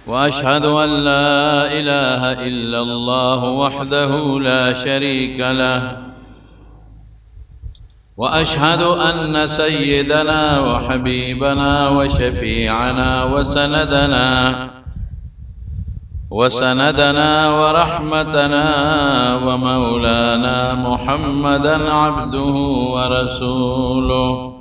وأشهد أن لا إله إلا الله وحده لا شريك له وأشهد أن سيدنا وحبيبنا وشفيعنا وسندنا ورحمتنا ومولانا محمدا عبده ورسوله.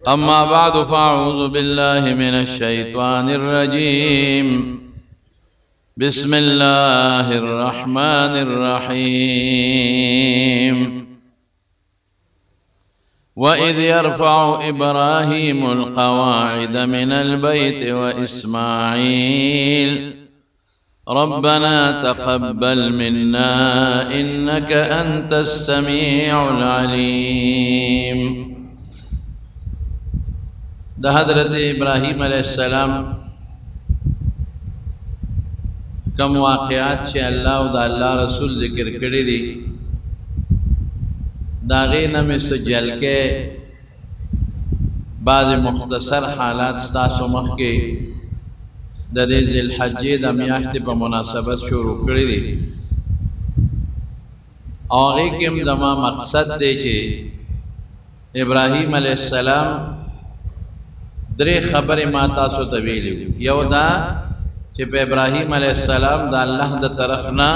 أما بعد فأعوذ بالله من الشيطان الرجيم. بسم الله الرحمن الرحيم. وإذ يرفع إبراهيم القواعد من البيت وإسماعيل ربنا تقبل منا إنك أنت السميع العليم. ده حضرت ابراہیم علیہ السلام کم واقعات چه اللہ و دا اللہ رسول ذکر کردی دی داغینا میں سجل کے بعض مختصر حالات ستاسو مخ کے دا دی ذی الحجی دا میاشت پا مناسبت شروع کردی آغی کم دما مقصد دے چه ابراہیم علیہ السلام درې خبرې ما تاسو ته ویلې. یو دا چې په ابراهیم علیه السلام د الله د طرف نه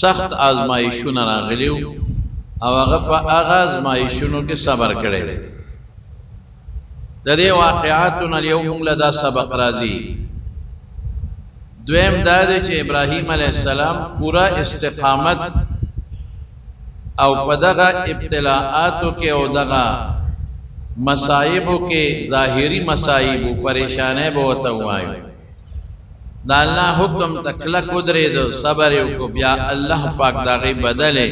سخت آزمایښونه راغلي او هغه په هغه آزمایښونو کې صبر کړی دی. د دې واقعاتو نه یو موږ له دا سبق راځي. دویم دا دی چې ابراهیم علیه السلام پورا استقامت او په دغه ابتلاءاتو کې او دغه مسائبو کے ظاہری مسائبو پریشانے بہت ہوئے دا اللہ حکم تکلک ادرے دو صبریو کو بیا اللہ پاک داغی بدلے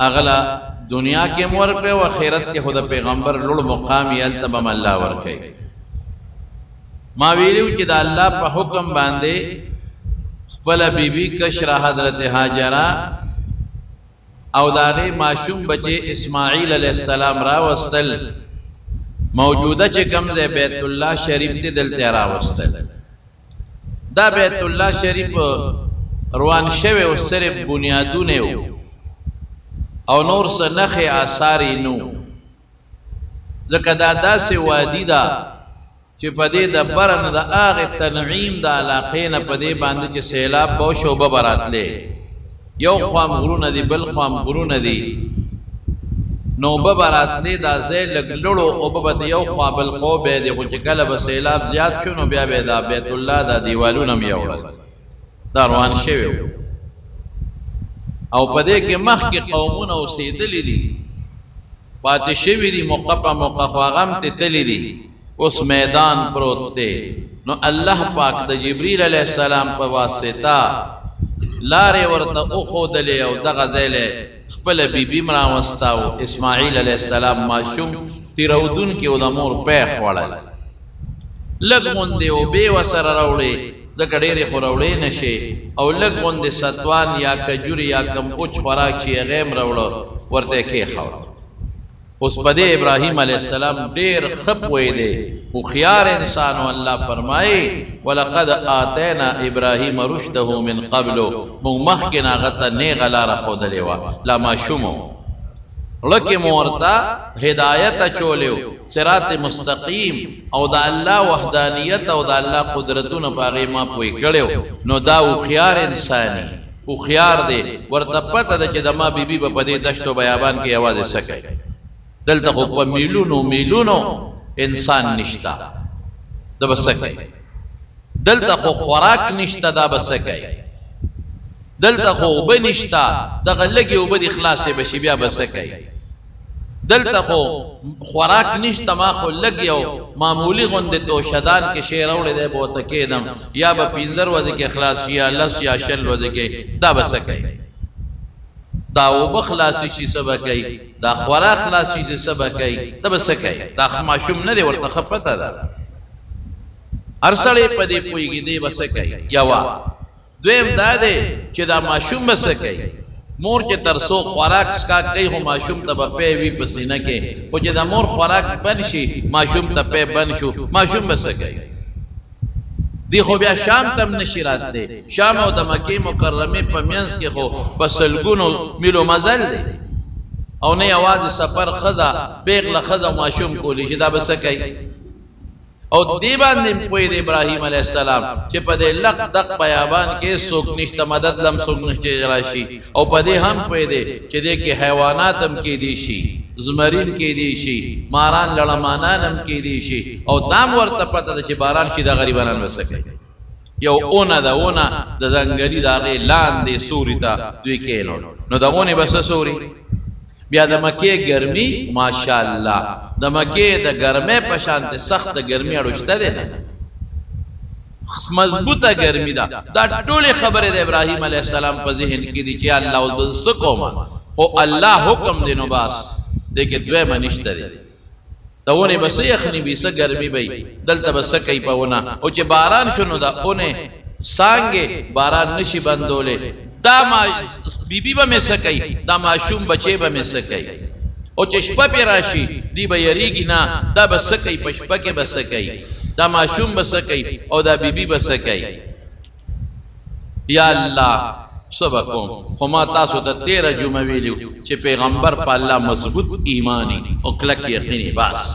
اغلا دنیا کے مور پہ و خیرت کے خود پیغمبر لڑ مقامی التبم اللہ ورکے ما ویلیو چی دا اللہ پا حکم باندے خپلا بی بی کشرہ حضرت حاجرہ او داغی معشوم بچے اسماعیل علیہ السلام راوستل موجودہ چے کمزے بیت اللہ شریف تی دلتے راوستل. دا بیت اللہ شریف روان شوے و صرف بنیادونے ہو او نور سے نخ آثاری نو زکا دا سے وادی دا چے پدے دا برن دا آغ تنعیم دا علاقین پدے باندے چے سیلاب بوش و ببرات لے یو خوام غرون دی بل خوام غرون دی نو ببرات لی دا زی لگ لڑو او ببت یو خواب بالخو بے دی خوچ کل بسیلاب زیاد شنو بیا بے دا بیت اللہ دا دیوالونم یوڑا دا روان شویو او پدے کے مخ کی قومون او سیدلی دی پاتی شوی دی مقفع مقفاغم تی تلی دی اس میدان پروت تے نو اللہ پاک دا جبریل علیہ السلام پا واسطہ لارے ورطا اخو دلے او دغزیلے خپل بی بی مراوستاو اسماعیل علیہ السلام معشوم تیرودون کی او دمور پیخ وڑا لگ مندے او بے وسر روڑے دکڑیر خو روڑے نشے او لگ مندے ستوان یا کجوری یا کم کچھ فراک چی غیم روڑا ورطے کے خوڑا اس پدے ابراہیم علیہ السلام دیر خب ہوئے دے خیار انسان و اللہ فرمائے وَلَقَدْ آتَيْنَا إِبْرَاهِيمَ رُشْدَهُ مِنْ قَبْلُ مُمَخْكِنَا غَتَّ نِغَ لَارَ خود لیوا لا ماشومو لکی مورتا ہدایت چولیو صراط مستقیم او دا اللہ وحدانیت او دا اللہ قدرتون پاگی ما پوئی کڑیو نو دا خیار انسانی خیار دے ورطا پتا دا چی دا ما بی بی با پدی دشت و بیابان کی آواز سکے دلتا خوب میلونو انسان نشتا دا بسکے دلتا خو خوراک نشتا دا بسکے دلتا خو اوبه نشتا دا غلگی اوبه دی خلاص بشی بیا بسکے دلتا خو خوراک نشتا ما خو لگیو معمولی غند تو شدان کے شیر اوڑے دے بہتا کیدم یا با پینزر وزے کے خلاص یا لس یا شل وزے کے دا بسکے دا اوبه خلاصی شی سبکی دا خوراک خلاصی شی سبکی دا بسکی دا خماشم نده ورطا خپتا دا ارسلی پا دی پویگی دی بسکی یوا دویم دا دے چی دا ماشوم بسکی مور چې ترسو خوراک سکا کوي خو ماشوم ته به پی وي په سینه کې خو چې د مور خوراک بند شي ماشوم ته پی بند شو ماشوم به څه کوي دی خو بیا شام تم نشي راتلی شام او د مکې مکرمې په منځ کې خو په سلګونو میلو مزل دی او نه یوازې سفر ښځه پیغله ښځه ماشوم کولی شي دا به څه کوي او دی باندې پوی د ابراهیم علیه السلام چې په دې لق دق بیابان کې څوک نشته مدد لم څوک نشته راشي او په دې هم پوی دی چې دې کې حیوانات هم کې دي شي زمرین کې دي شي ماران لړمانان هم کې دي شي او دام ورته پته ده چې باران شي د غریبانان وسکي یو اونه د ځنګلي د هغې لاندې سوري ته دوی کېنول نو د اونې به څه سوري بیا د مکې ګرمي ماشاءالله د مکې د ګرمۍ په شانتې سخت ګرمي اړوشته دی نه مضبوطه ګرمي ده دا ټولې خبرې د ابراهیم علیه السلام په ذهن کې دي چې الله اوس به څه کومه خو الله حکم دی نو بس دی کې دویمه نشته دی د ونې به څه یخني وي څه ګرمي به وي دلته به څه کوي په ونه او چې باران شو نو د اونې څانګې باران نشي بندولی دا بیبي به مې څه کوي دا ماشوم بچې به مې څه کوي او چې شپه پې راشي دی به یریږي نه دا به څه کوي په شپه کې به څه کوي دا ماشوم به څه کوي او دا بیبي به څه کوي یا الله څه به کوم خو ما تاسو ته 13 جمعه ویلي چې پیغمبر په الله مضبوط ایمانی او کلک یقیني بس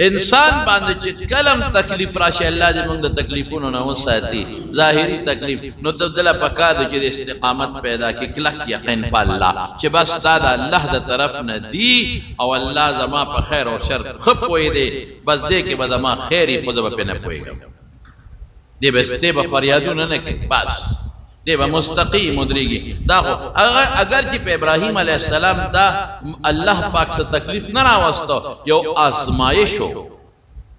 انسان باندې چې کلم تکلیف راشي الله دې موږ د تکلیفونو نه وساتي ظاهري تکلیف نو تبدله پکار دی چې د استقامت پیدا کې کلک یقین په الله چې بس دا د الله د طرف نه دی او الله زما په خیر او شر خو پوي دی بس دې کې به زما خیري خو به په نه پويګم دې بسته به فریادونه نه کوي بس دی به مستقیم ودرېږي دا خو اگر چې په ابراهیم علیه السلام دا الله پاک څه تکلیف نه راوستو یو آزمایش و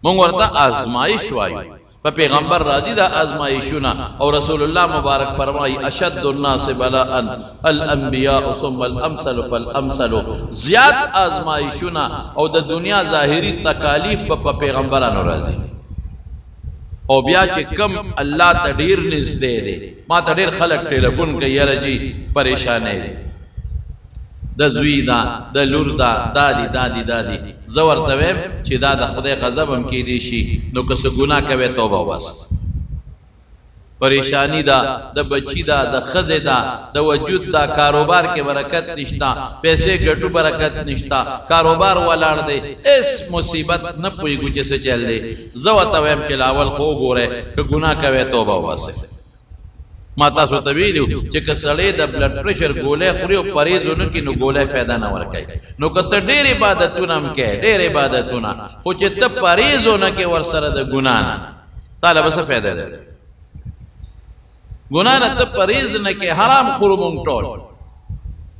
مونږ ورته آزمایش وایو په پیغمبر راځي دا آزمایشونه او رسول الله مبارک فرمایي اشد الناس بلاء الانبیاء ثم الامثل فالامثل زیات آزمایشونه او د دنیا ظاهري تکالیف په پیغمبرانو راځي او بیا چې کم الله ته ډیر نږدې دی ما ته ډیر خلک ټلیفون کوي یاره جی پریشانې دی د زوی دا د لور دا دادی زه ورته وایم چې دا د خدای غضب هم کیدی شي نو که څه ګناه کوي توبه وباسه پریشانی دا د بچی دا د ښځې دا د وجود دا کاروبار کې برکت نشتا پیسې ګټو برکت نشتا کاروبار ولاړ دی اس مصیبت نه پوهېږو چې څه چل دی زه ورته وایم چې لاول خو وګورئ که ګناه کوئ توبه وباسئ ما تاسو ته ویلي چې که سړی د بلډ پریشر ګولۍ خوري او پرهیز ونه کړي نو ګولۍ فایده نه ورکوي نو که ته ډېر عبادتونه هم کوې ډېر عبادتونه خو چې ته پرهیز ونه کړې ورسره د ګناه نه تاله به څه فایده دی گناہ نہ تو پریز نہ کہ حرام خورو مونگ ٹول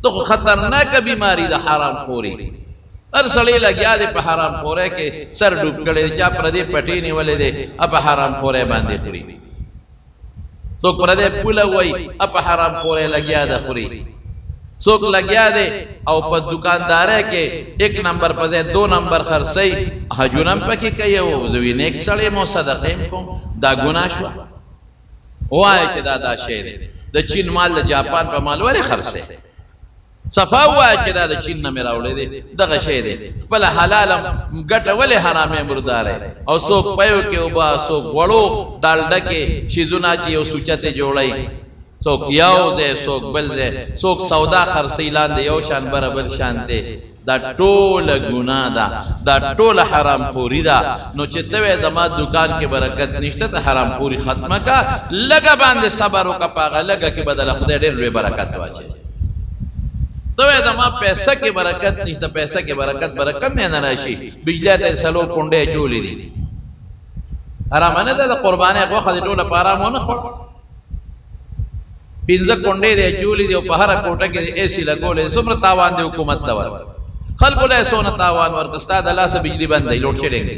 تو خطرناک بیماری دا حرام خوری ہر سڑی لگیا دے پہ حرام خورے کے سر ڈوب کڑے چا پردے پٹینے والے دے اپا حرام خورے باندے خوری تو پردے پولا ہوئی اپا حرام خورے لگیا دا خوری سوک لگیا دے او پا دکاندارے کے 1 نمبر پزے 2 نمبر خرسی حجونم پا کی کئی ہو زوین ایک سڑے مو صدقیم کو دا گناہ شوا وای چې دا شی دی د چین مال د جاپان په مال ولې خرڅ دی صفا وای چې دا د چین نه مې راوړی دی دغه شی دی خپل حلال ګټه ولې حرامې مردارې او څوک پیو کې اوبه څوک غوړو ډالډه کې شیزونه چې یو سوچته جوړی څوک یو دی څوک بل دی څوک سودا خرڅی لاندې یو شان بره بل شان دی دا ټول ګناه ده دا ټول حرام خوري ده نو چې ته وې زما دکان کې برکت نشته ته حرام خوري ختمه کا لګه باندې صبر وکړه پاغه لګه کې بدل خدای ډېر لوی برکت واچي ته وې زما پیسې کې برکت نشته پیسې کې برکت مې نه راشي بجلی ته سلو کونډې جوړې دي حرام نه ده قربانې غوخه دې ټول په حرام نه خور 15 کونډې دې جوړې دي په هر کوټه کې ایسی لګولې څومره تاوان دی حکومت ته خلقو لے سونا تاوان ورکستا دا اللہ سے بجلی بند ہے لوٹ شیڈیں گے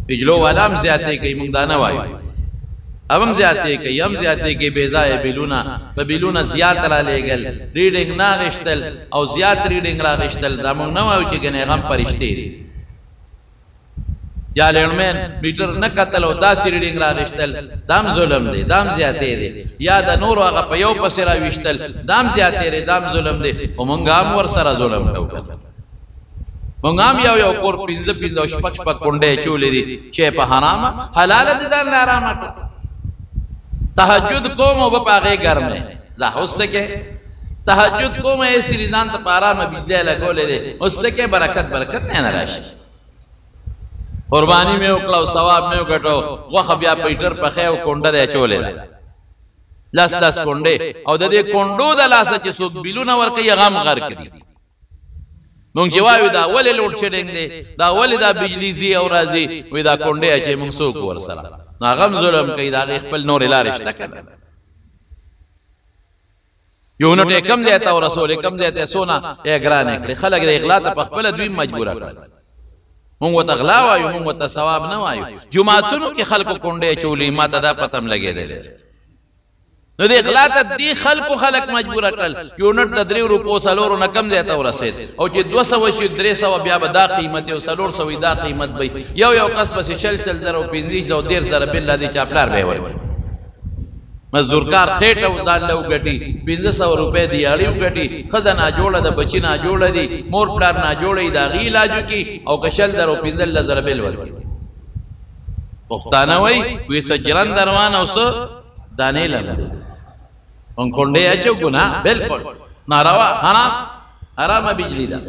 بجلو والا ہم زیادتے کئی مقدانا وائی اب ہم زیادتے کئی ہم زیادتے کئی بیزائے بیلونا زیاد را لے گل ریڈنگ نا غشتل او زیاد ریڈنگ را غشتل دا مونگ نوائی چی گنے غم پرشتے دی یا لړمین میټر نه کتل او داسې ریډینګ راغشتل دام ظلم دی دام زیاتې دی یا د نور هغه په یو پسې راویشتل دام زیاتې دی دام ظلم دی او مونږ هم ورسره ظلم کوو مونږ هم یو کور پنځه پنځه او شپږ شپږ کونډې چولې دي چې په حرامه حلاله دي ځان نه حرامه کړه تهجد کوم او په هغې ګرمې دا اوس څه کې تهجد کوم ایسې ځان ته په ارامه بجلی لګولې دی اوس څه کې برکت نه راشي قربانی میں وکړه او ثواب میں وګټو غوښه بیا پیټر پخې او کونډه دی اچولې ده لس کونډې او د دې کونډو د لاسه چې څوک بیلونه ورکوي هغه هم غر کړي مونږ چې وایو دا ولې لوډ شیډینګ دی دا ولې دا بجلی ځي او راځي وایي دا کونډې اچوي مونږ څوک ورسره نو هغه هم ظلم کوي د هغې خپل نورې لارې شته که نه یونټ یې کم ځای ته ورسولې کم ځای ته څونه یې ګرانې کړې خلک د اغلا ته په خپله دوی مجبوره کړل مونږ ورته غلا وایو مونږ ورته ثواب نه وایو جوماتونو کې خلکو کونډې چولې ما ته دا پته هم لګېدلی نو دې غلا ته دې خلک مجبوره کړل یونټ د 3 روپو 4 نه کم ځای ته ورسېد او چې 200 شي 300 بیا به دا قیمت او 400 دا قیمت به یو کس پسې شل زره او 15 زره بل دې چاپلار به ورکړي مزدورکار خېټه ودان له وګټي 1500 روپے دیاړي وګټي خزه نه جوړه د بچی نه جوړه دي مور پلار نه جوړې دا غي علاج کی او کشل درو 15 زره بل ورکړي پښتانه وای سجران دروان اوس دانې لمده اون کونډه اچو ګنا بالکل ناروا حرام بجلی دا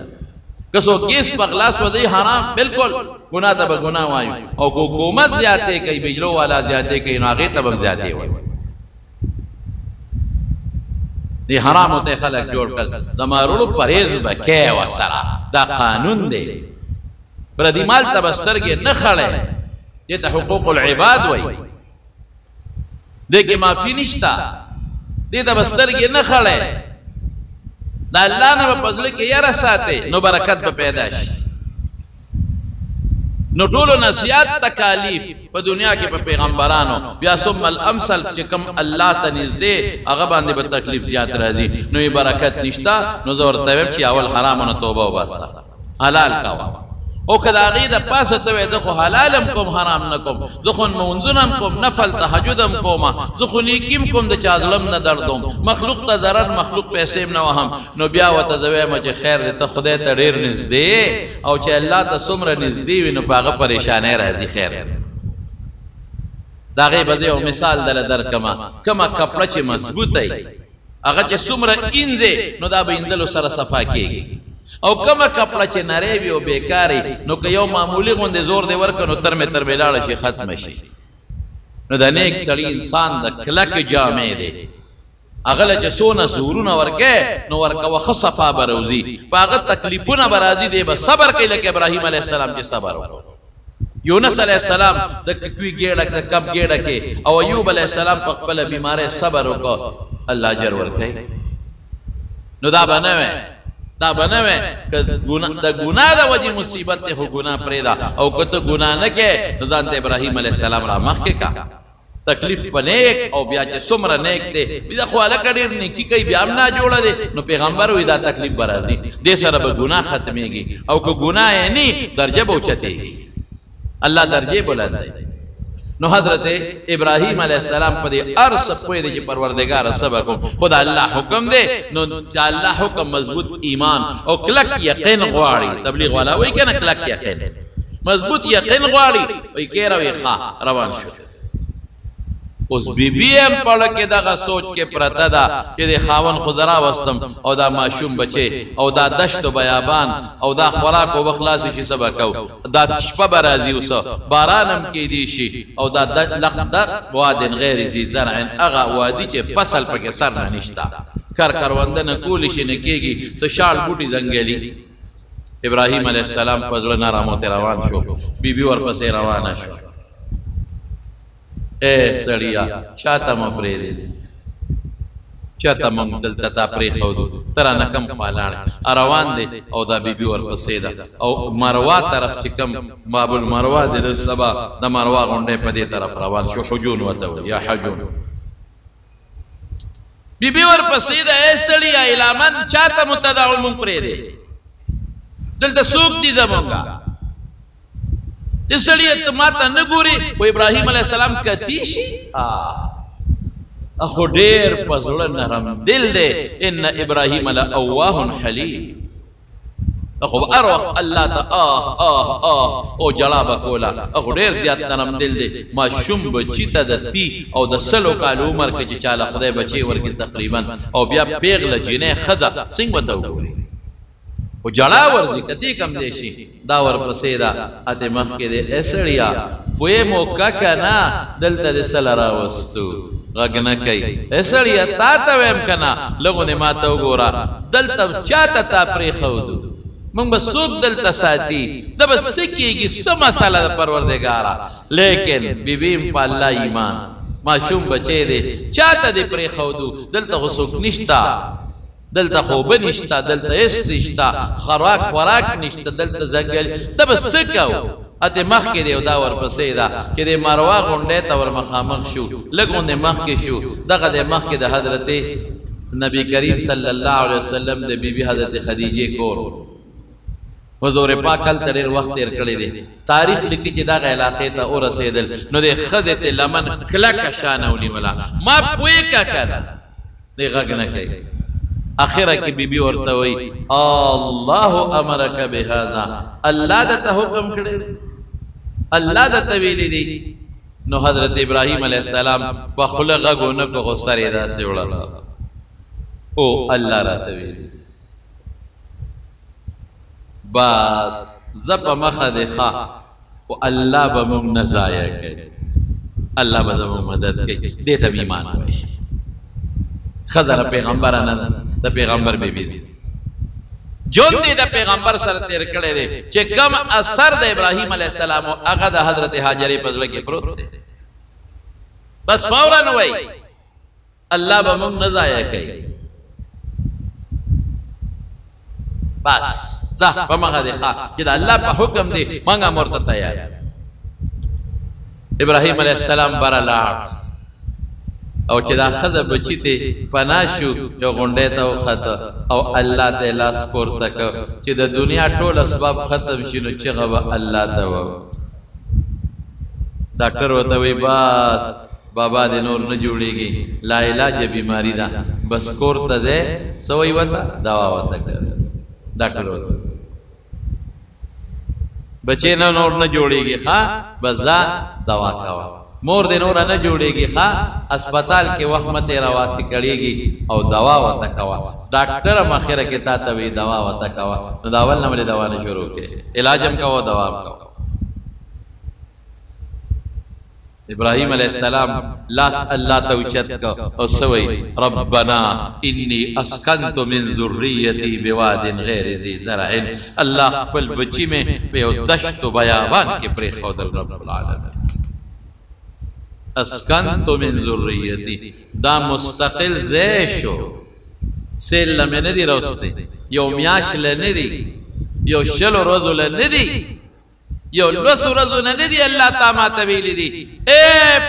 کسو کیس په غلاس ودی حرام بالکل ګنا ته به ګنا وایو او حکومت زیاته کوي بجلو والا زیاته کوي ناغه ته به زیاته وایي دی حرام ہوتے خلق جوڑ کر دمارولو پریز بکے وسرا دا قانون دے بردی مال تبستر کے نخڑے دیتا حقوق العباد وی دیکھ معافی نشتا دیتا بستر کے نخڑے دا اللہ نے بپزلے کے یا رساتے نو برکت بپیداش نو ټولو نصیحت تکالیف په دنیا کې په پیغمبرانو بیا ثم الامثل چې کوم الله ته نږدې هغه باندې به تکلیف زیات راځي نو یې برکت نشته نو زه ورته وایم چې اول حرامو نه توبه وباسه حلال کوه او که د هغې د پاسه ته وایې زه خو حلال هم کوم حرام نه کوم زه خو لمونځونه هم کوم نفل تهجد هم کوم زه خو نیکي هم کوم د چا ظلم نه دردوم مخلوق ته ضرر مخلوق پیسې هم نه وهم نو بیا ورته زه وایم چې خیر دی ته خدای ته ډېر نږدې او چې الله ته څومره نږدې وي نو په هغه پریشانۍ راځي خیر د هغې به زه یو مثال دله درکړمه کومه کپړه چې مضبوطه وي هغه چې څومره اینځې نو دا به ایندلو سره صفا کېږي او کما کپڑا چې نری وي او بیکاری نو که یو معمولی غوندې زور دی ورکړه نو ترمې لاړه شي ختمه شي نو د نیک سړي انسان د کلکې جامې دی هغه له چې څونه زورونه ورکې نو ورکوه ښه صفا به روځي په هغه تکلیفونه به راځي دی به صبر کوي لکه ابراهیم علیه السلام چې صبر وکړو یونس علیه السلام د کوي ګېډه د کب ګېډه کې او ایوب علیه السلام په خپله بیمارۍ صبر وکړو الله اجر ورکوي نو دا به نه دا بنوے دا گناہ دا وجہ مصیبت تے ہو گناہ پریدا او کتو گناہ نکے تو دانت ابراہیم علیہ السلام را مخ کے کا تکلیف پا نیک او بیا چے سمر نیک تے بیدا خوالا کڑیر نیکی کئی بیام نا جوڑا دے نو پیغمبر ہوئی دا تکلیف برازی دے سر با گناہ ختمے گی او کو گناہ ہے نی درجہ بوچتے گی اللہ درجے بلند دے نو حضرت ابراہیم علیہ السلام پا دے ارس پوئے دے جی پروردگار صبر کن خدا اللہ حکم دے نو چا اللہ حکم مضبوط ایمان او کلک یقین غواری تبلیغ والا وہی کہنا کلک یقین مضبوط یقین غواری وہی کہہ روی خواہ روان شو اس بی بی ایم پڑھ کے دا غا سوچ کے پرتا دا کہ دے خاون خضرا وستم او دا معشوم بچے او دا دشت و بیابان او دا خوراک و بخلاسی چی سبکو دا شپا برازی اسو بارانم کی دیشی او دا لقد وادن غیر زی زرعن اغا وادی چے فصل پاک سر ننشتا کروندن کولیشی نکیگی تو شال بوٹی زنگلی ابراہیم علیہ السلام پزل نرامو تے روان شو بی بی ور پسے روان شو اے سڑیا چاہتا مبری دے چاہتا ممدلتا تا پری خودو ترا نکم خالان اروان دے او دا بی بی ورپسے دا او مروا طرف چکم باب المروا دے لسبا دا مروا غنڈے پا دے طرف روان شو حجون وطو یا حجون بی بی ورپسے دا اے سڑیا الامن چاہتا متدعو ممپری دے دلتا سوک دی زمونگا چې سړی ته ماته نه ګوري خو ابراهیم علیه السلام کتی شي اخو ډېر په زړه نرم دل دی ان ابراهیم لأواه حلیم اخو هر وخت الله ته او جړا به کوله اخو ډېر زیات نرم دل دی ماشوم بچي ته د تی او د سلو کالو عمر کې چې چاله خدای بچی ورکړي تقریبا او بیا پیغله جینۍ ښځه څنګه به ته وګوري او جړا ورځي کتی کم دی شي دا ورپسې ده اتې مخکې دی ای سړیا پوی موکه که نه دلته دې څه له راوستو غږ نه کوي ای سړیا تا ته ویم که نه لږونې ما ته وګوره دلته چا ته تا پرېښودو مونږ به څوک دلته ساتي دا به څه کېږي څه مسله ده پروردګاره لیکن بیبیم په الله ایمان ماشوم بچی دی چا ته دې پرېښودو دلته خو څوک نشته دلته خوبه نشته دلته هېڅ نشته خوراک نشته دلته ځنګل دا به څه کوو اتې مخکې دی او دا ورپسې ده چې د مروه غونډۍ ته ور مخامخ شو لږ غوندې مخکې شو دغه د مخکې د حضرت نبی کریم صلی الله علیه وسلم د بیبي حضرت خدیجې کور حضور پاک هلته ډېر وخت تېر کړی دی تاریخ لیکي چې دغه علاقې ته ورسېدل نو د ښځې ته لمن کلکه شانه ونیوله ما پوهېږه که نه دی غږ نه کوي اخره کې بیبي ورته وایي الله امرک بهذا الله درته حکم کړی الله درته ویلی دی نو حضرت ابراهیم علیه السلام په خوله غږ ونه کړو خو سر یې داسې وړله او الله راته ویلي بس زه په مخه دی ښه خو الله به موږ نه ضایع کوي الله به زموږ مدد کوي دې ته ایمان وایي ښځه د پیغمبره نه ده د پیغمبر بیبي دی جون دی د پیغمبر سره تیر کړی دی چې کم اثر د ابراهیم علیه السلام هغه د حضرت هاجرې په زړه کې پروت دی بس فورا وایي الله به موږ نه ضایع کوي بس دا په مخه دی ښه چې د الله په حکم دی موږ هم ورته تیار ابراهیم علیه السلام بره لاړ او چې دا ښځه بچي ته پناه شو یو غونډۍ ته وخته او الله ته لاس پورته کړ چې د دنیا ټول اسباب ختم شي نو چغه به الله ته ووایي ډاکټر ورته وایي بس بابا دې نور نه جوړېږي لا علاجه بیماري ده بس کور ته دی څه وایي ورته دوا ورته کوي ډاکټر ورته بچې نه نور نه جوړېږي ښه بس دا دوا کوه مور دې نور نه جوړېږي ښه اسپتال کې وخت مه تېرواسي کړېږي او دوا ورته کوه ډاکټر هم اخره کې تا ته وایي دوا ورته کوه نو د اول نه ولې دوا نه شروع کړې علاج هم کوه دوا هم کوه ابراهیم علیہ السلام لاس اللہ توچت کا اور سوئی ربنا انی اسکنت من ذریتی بواد غیر ذی زرع اللہ خپل بچی میں پیو دشت و بیابان کے پری خود رب العالمین اسکنت من ذریتی دا مستقل زیشو سیل لمن ندی روستے یو میاش لندی یو شلو روزو لندی یو لسو رزو ندی اللہ تاما طویلی دی اے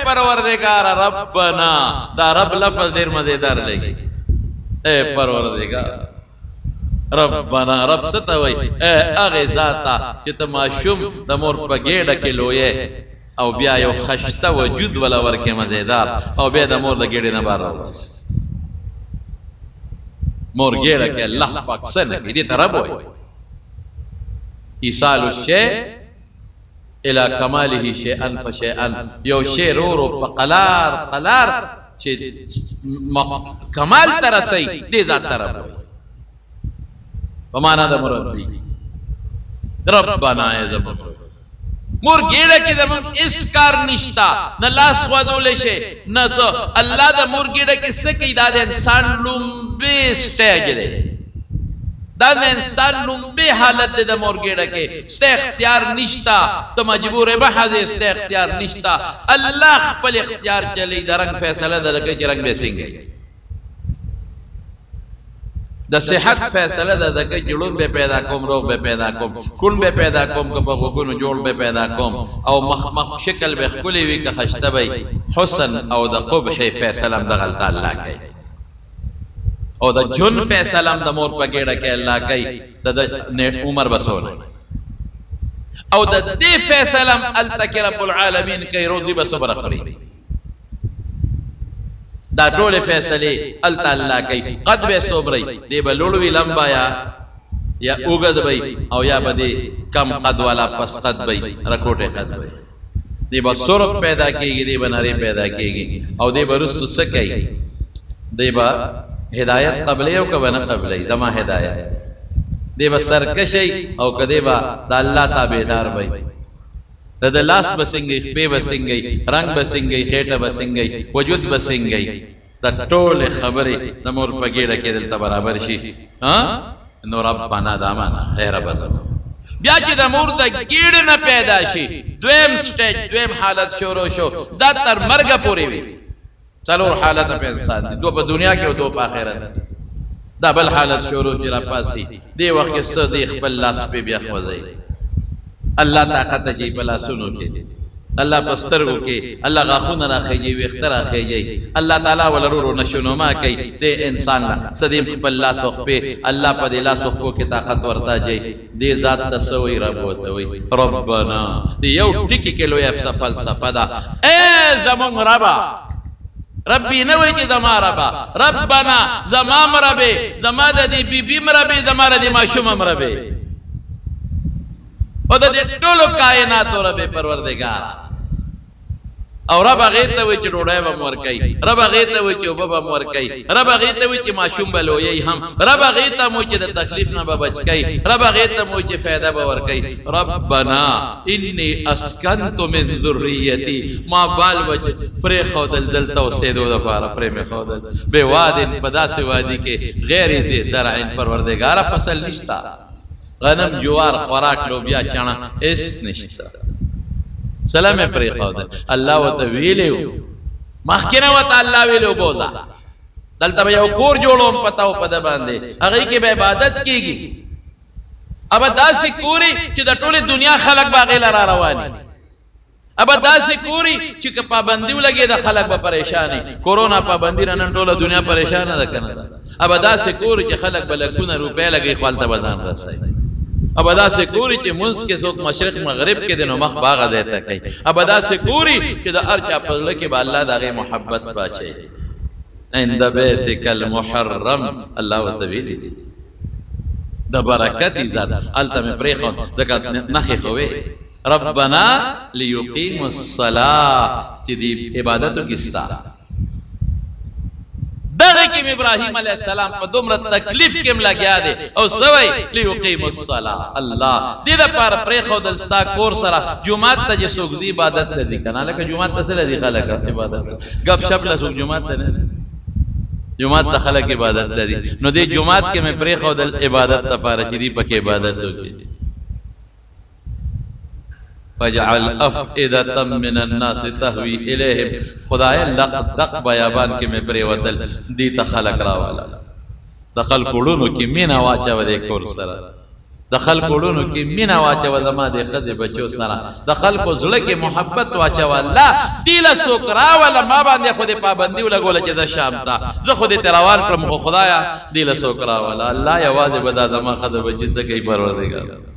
پروردگار ربنا دا رب لفظ دیر مزیدار لگی اے پروردگار ربنا رب ستوئی اے اغی ذاتا چیتا معشوم دا مور پا گیڑا کے لوئے او بیا یو خشتا وجود والا ورکے مزیدار او بیا دا مور دا گیڑی نبار رو بس مور گیڑا کے اللہ پاک سنکی دیتا رب ہوئی ایصال الشے الى کماله شیئن فشیئن یو شی رو رو پا قلار قلار چی کمال ترسی دی ذات طرف ہوئی ومانا دا مربی ربنا اے زمان مور گیڑا کی زمان اس کار نشتا نا لاس خوادو لشے نا سو اللہ دا مور گیڑا کی سکی دا دا انسان لنبی سٹیج دے دا انسان لنبی حالت دے دا مور گیڑا کے ستے اختیار نشتا تو مجبور بحث ستے اختیار نشتا اللہ خپل اختیار چلی دا رنگ فیصلہ دا لکے چی رنگ بے سنگے دا صحت فیصلہ دا لکے جڑون بے پیدا کوم روغ بے پیدا کوم کن بے پیدا کوم کپا غگونو جوڑ بے پیدا کوم او مخ شکل بے خکولی وی که خشتا بی حسن او دا قبح فیصلہ دا غلطا اللہ کئی او دا جن فیصلہ دا مور پا گیڑا کہ اللہ کئی دا عمر بسونا او د دې فیصلم الته کې رب العالمین کوي روزي به صبر خوري دا ټول فیصله الته الله کوي قد به صبري دی به لوړوي لمبا یا اوږد وي او یا به دی کم قد والا پس قد وي رکوټه قد وي دی به سرخ پیدا کیږي دی به نری پیدا کیږي او دی به رستو سکي دی به هدایت قبلی او که نه قبلی زما هدایت دی به سرکشي او کدی به د الله تابعدار وي د لاس بسنګي خپې بسنګي رنگ بسنګي خېټه بسنګي وجود بسنګي د ټول خبره د مور په ګډه کې دلته برابر شي ها نو ربنا دامانا خیر بدل بیا چې د مور د ګډه نه پیدا شي دویم سټیج دویم حالت شروع شو دا تر مرګ پورې وي څلور حالت په انسان دي دو په دنیا کې او دو په آخرت دا بل حالت شروع چې را پاسي دی وخت صدیق خپل لاس په بیا خوځي الله طاقت چې په لاسونو کې الله پسترګو کې الله غاخونه راخیږي وختر راخیږي الله تعالی ولرو نشونما کوي د انسان لا صدیق خپل لاس په الله په لاس په کې طاقت ورتا جي دې ذات تسوي رب وتوي ربنا دی یو ټکی کې لوی فلسفه ده اے زمون ربا ربي نوي چې زما ربا ربنا زما مربي زما د دې بيبي مربي زما د ماشوم مربي او د دې ټولو کائنات رب پروردگار او رب هغه ته وي چې ډوډۍ به مور کوي رب هغه ته وي چې وبا مور کوي رب هغه ته وي چې ماشوم بلوي هم رب هغه ته مو چې د تکلیف نه به بچ کوي رب هغه ته مو چې فائدہ به ور کوي ربنا اني اسكنت من ذريتي ما بال وجه پر خودل دل توسيدو د پاره پر می خودل به وادن پداسه وادي کې غیر ذی زرع پروردگار فصل نشتا غنم جوار خوراک لوبیا چنا اس نشتا سلام پر خود الله وتعالى مخکنه وتعالى ویلو بوزا دلته یو کور جوړوم پتاو پد باندې هغه کې به عبادت کیږي اب داسې کوری چې د ټوله دنیا خلق باغې لاره رواني اب داسې کوری چې پابندي ولګي د خلق به پریشانی کورونا پابندي نن ټوله دنیا پریشان ده کنه اب داسې کوری چې خلق بلکونه روپې لګي خپل بدن راسي ابدا سے کوری چې منس کې څوک مشرق مغرب کې دنو مخ باغ دیتا کوي ابدا سے کوری چې د ارچا پزله کې به الله دغه محبت باچي عند بیتک المحرم الله وتعالى د برکت ذات التم پرخون دغه نخي خوي ربنا ليقيموا الصلاه چې دی عبادتو کې ستا دغه کې ابراهيم عليه السلام په دومره تکلیف کې ملګیا دي او سوي ليقيم الصلاه الله دې د پر پرې خو دلستا کور سره جمعه ته چې څوک دی عبادت لري کنه لکه جمعه ته سره دی خلک عبادت غب شپ له څوک جمعه ته نه جمعه ته خلک عبادت لري نو دې جمعه کې مې پرې خو دل عبادت لپاره چې دی پکې عبادت وکړي فجعل افئدة من الناس تهوي اليهم خدای لقد بیابان کې مې پرې وتل دي تخلق را والا دخل کولونو کې مینا واچو د کور سره دخل کولونو کې مینا واچو زما د خدای بچو سره دخل کو زړه کې محبت واچو الله دیل سوکرا ولا ما باندې خو دې پابندي ولګول چې د شام ته زه خو دې تراوار کړم خدایا دیل سوکرا ولا الله یوازې بدا زما خدای بچي څه کوي پروردگار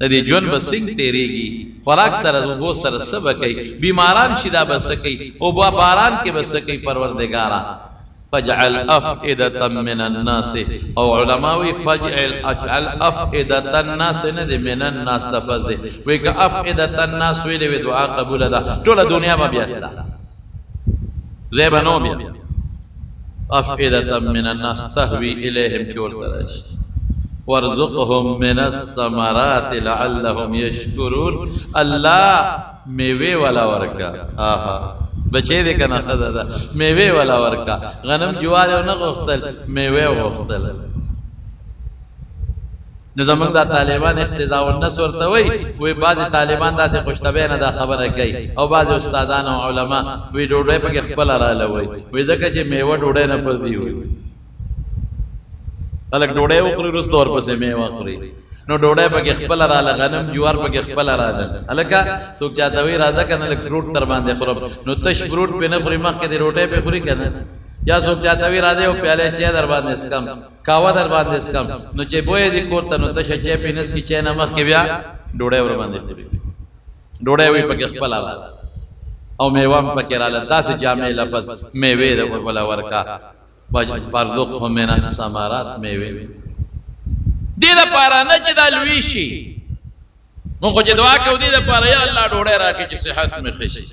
د دې جون بسنګ تیریږي خوراک سره وو سره سبکې بیماران شیدا بسکې او باران کې بسکې پروردگارا فجعل افئدة من الناس او علماوی فجعل اجعل افئدة الناس نه من الناس تفضل وی که افئدة الناس ویلې دعا قبول ده ټول دنیا ما بیا ده زیبنو بیا افئدة من الناس تهوي اليهم کور ترش وارزقهم من الثمرات لعلهم يشكرون الله میوه والا ورکا آها بچے دې کنه خدا میوه والا ورکا غنم جوار نه غختل میوه غختل نو زمونږ د طالبان اقتضاء النص ورته وي بعض طالبان داسې خوشتبه نه دا خبره کوي او بعض استادان او علما وی ډوډۍ په خپل را لوي وي ځکه چې میوه ډوډۍ نه پزي وي الګ ډوډۍ وکړي رستو ور پسې میوه خوري نو ډوډۍ په خپل را لغنم جوار په خپل را ده الکا څوک چاته وی راځه کنه لک فروټ تر باندې خورم نو تش فروټ په نه خوري مخ کې د روټۍ په خوري کنه یا څوک چاته وی راځي او پیاله چای در باندې اسکم کاوه در باندې اسکم نو چې بوې دې کور ته نو ته چای پینس کی چای نمک کې بیا ډوډۍ ور باندې ډوډۍ وی پکې خپل اواز او میوه پکې رااله داسې جامع لفظ میوه د ولا ورکا فرزقهم من الثمرات میوه دې لپاره نه چې دا لوی شي مونږ خو چې دعا کوو دې لپاره یا الله ډوډۍ راکړي چې صحت مې ښه شي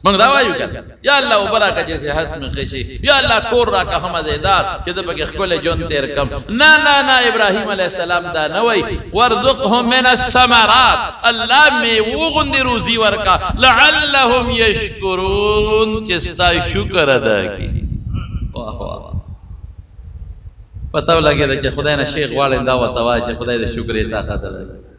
مونږ دا وایو کنه یا الله وبرکه چې صحت مې ښه شي یا الله کور راکړه هم مزیدار چې د پکې ښکلی ژوند تېر کړم نه نه نه ابراهیم علیه السلام دا نه وایي وارزقهم من الثمرات الله میوو غوندې روزي ورکړه لعلهم یشکرون چې ستا شکر ادا کړي واه واه پته ولګېده چې خدای نه شی غواړم دا ورته وایه چې خدای د شکرې طاقت لري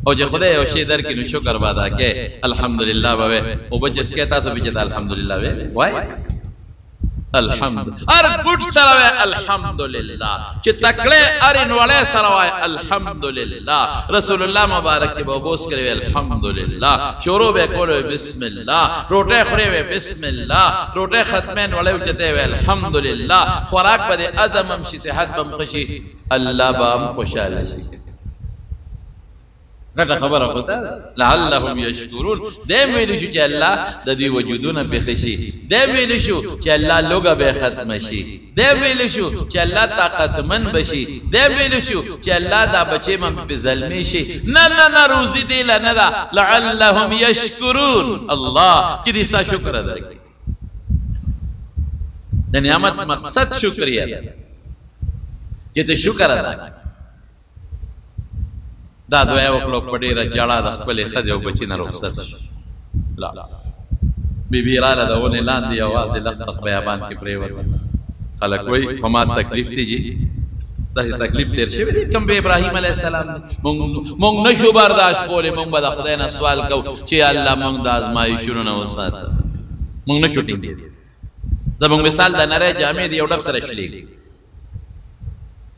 او چې خدای یو شی درکړي نو شکر به ادا کې الحمدلله به وایې اوبه چې څښې تاسو به چې الحمدلله وایې الحمد هر ګوټ سره وایې الحمدلله چې تکړه هر انوړی سره وایې الحمدلله رسول الله مبارک چې به اوبوس کړی وی الحمدلله شروع به کولو بسم الله روټۍ خورې وی بسم الله روټۍ ختمین وړی اوچتی وی الحمدلله خوراک به دې عزم هم شي صحت به هم ښه شي الله به هم خوشحاله شي غټه خبره خو ده لعلهم یشکرون دیم ویلو شو چې الله د دوی وجودونه پېښه شي دیم ویلو شو چې الله لوږه به ختمه شي دیم ویلو شو چې الله طاقتمن به شي دیم ویلو شو چې الله دا بچې من پې ظلمې شي نه نه نه روزي دې له نه ده لعلهم یشکرون الله چې دې ستا شکر ادا کړي د نعمت مقصد شکریه ده چې ته شکر ادا کړي دا دعا وکړو په ډېره ژړا د خپلې ښځې او بچي نه رخصت شو لا بیبي راله د ونې لاندې یوازې لخت بیابان کې پرېوته خلک وایي په ما تکلیف دی جي داسې تکلیف تېر شوی دی کوم به ابراهیم علیه السلام مونږ نشو برداشت کولی مونږ به د خدای نه سوال کوو چې الله مونږ د ازمایښونو نه وساته مونږ نه چوټینګ دی زمونږ مثال د نری جامې دی یو ډب سره شلېږي